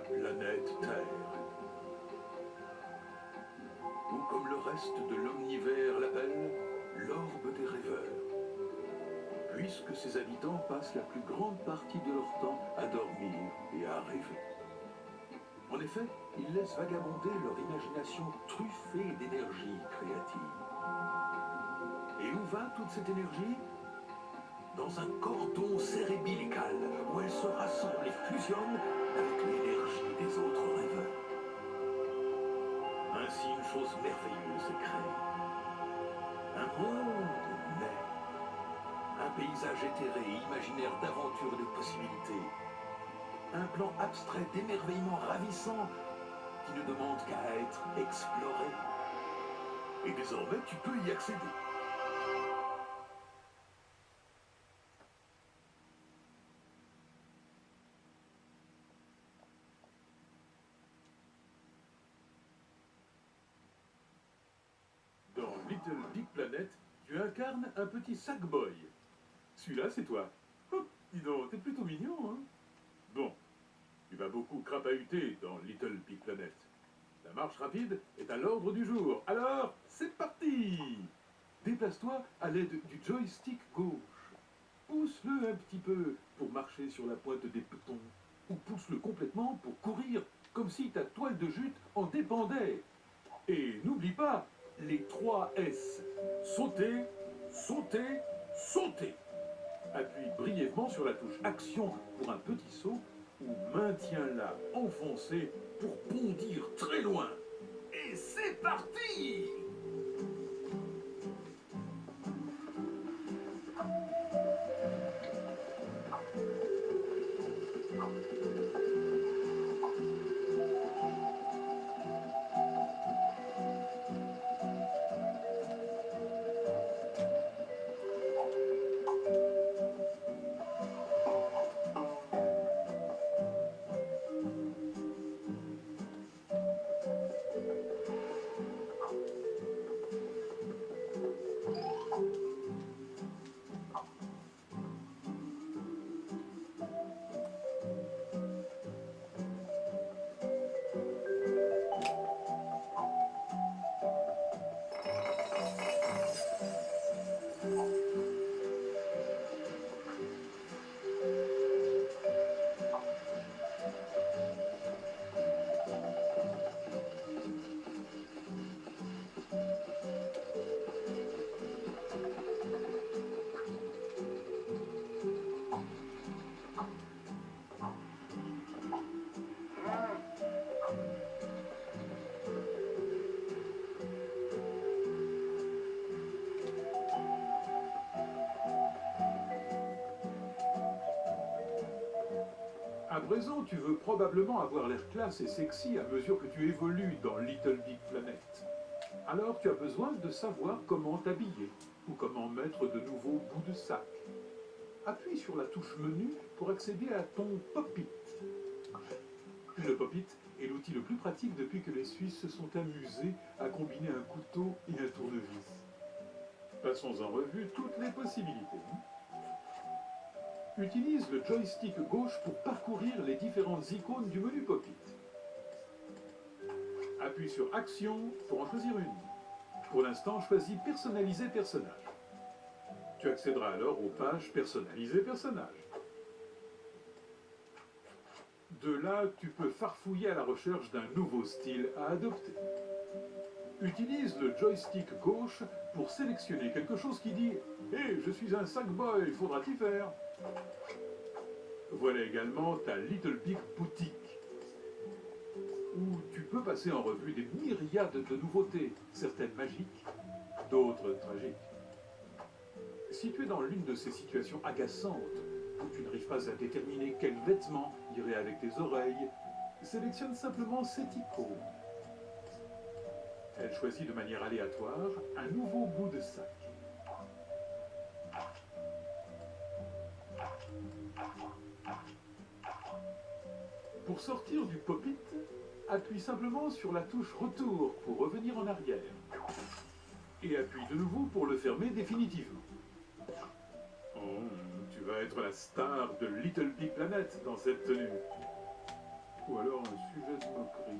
planète Terre. Ou comme le reste de l'omnivers l'appelle, l'orbe des rêveurs. Puisque ses habitants passent la plus grande partie de leur temps à dormir et à rêver. En effet, ils laissent vagabonder leur imagination truffée d'énergie créative. Et où va toute cette énergie? Dans un cordon cérébilical où elle se rassemble et fusionne avec l'énergie des autres rêveurs. Ainsi, une chose merveilleuse est créée. Un monde naît. Un paysage éthéré et imaginaire d'aventures et de possibilités. Un plan abstrait d'émerveillement ravissant qui ne demande qu'à être exploré. Et désormais, tu peux y accéder. Dans Little Big Planet, tu incarnes un petit Sackboy. Celui-là, c'est toi. Oh, dis donc, t'es plutôt mignon, hein? Bon, tu vas beaucoup crapahuter dans Little Big Planet. La marche rapide est à l'ordre du jour. Alors, c'est parti! Déplace-toi à l'aide du joystick gauche. Pousse-le un petit peu pour marcher sur la pointe des petons. Ou pousse-le complètement pour courir comme si ta toile de jute en dépendait. Et n'oublie pas les 3 S. Sauter, sauter, sauter. Appuie brièvement sur la touche Action pour un petit saut ou maintiens-la enfoncée pour bondir très loin. Et c'est parti! À présent, tu veux probablement avoir l'air classe et sexy à mesure que tu évolues dans Little Big Planet. Alors tu as besoin de savoir comment t'habiller ou comment mettre de nouveaux bouts de sac. Appuie sur la touche menu pour accéder à ton Pop-It. Le Pop-It est l'outil le plus pratique depuis que les Suisses se sont amusés à combiner un couteau et un tournevis. Passons en revue toutes les possibilités. Utilise le joystick gauche pour parcourir les différentes icônes du menu Pop-It. Appuie sur Action pour en choisir une. Pour l'instant, choisis Personnaliser personnage. Tu accéderas alors aux pages Personnaliser personnage. De là, tu peux farfouiller à la recherche d'un nouveau style à adopter. Utilise le joystick gauche pour sélectionner quelque chose qui dit « Hé, je suis un Sackboy, faudra t'y faire !» Voilà également ta Little Big Boutique, où tu peux passer en revue des myriades de nouveautés, certaines magiques, d'autres tragiques. Si tu es dans l'une de ces situations agaçantes, où tu n'arrives pas à déterminer quel vêtement irait avec tes oreilles, sélectionne simplement cette icône. Elle choisit de manière aléatoire un nouveau bout de sac. Pour sortir du Pop-It, appuie simplement sur la touche Retour pour revenir en arrière. Et appuie de nouveau pour le fermer définitivement. Oh, tu vas être la star de Little Big Planet dans cette tenue. Ou alors un sujet de moquerie.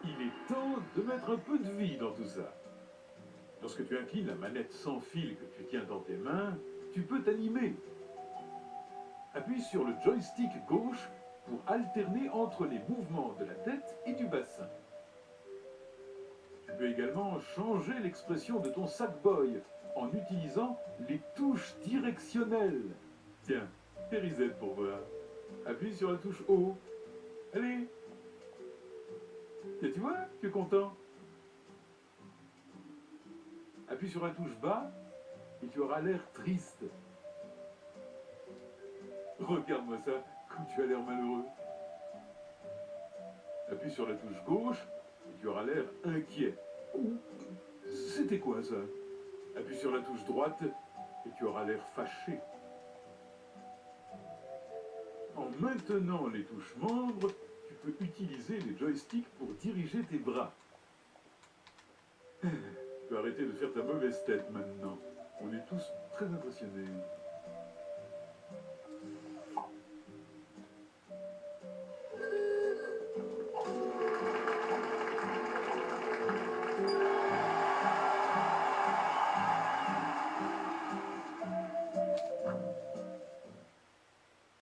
Il est temps de mettre un peu de vie dans tout ça. Lorsque tu inclines la manette sans fil que tu tiens dans tes mains, tu peux t'animer. Appuie sur le joystick gauche pour alterner entre les mouvements de la tête et du bassin. Tu peux également changer l'expression de ton Sackboy en utilisant les touches directionnelles. Tiens, fais reset pour voir. Appuie sur la touche haut. Allez. Et tu vois, tu es content. Appuie sur la touche bas et tu auras l'air triste. Regarde-moi ça, comme tu as l'air malheureux. Appuie sur la touche gauche et tu auras l'air inquiet. C'était quoi ça? Appuie sur la touche droite et tu auras l'air fâché. En maintenant les touches membres, tu peux utiliser les joysticks pour diriger tes bras. Tu peux arrêter de faire ta mauvaise tête maintenant. On est tous très impressionnés.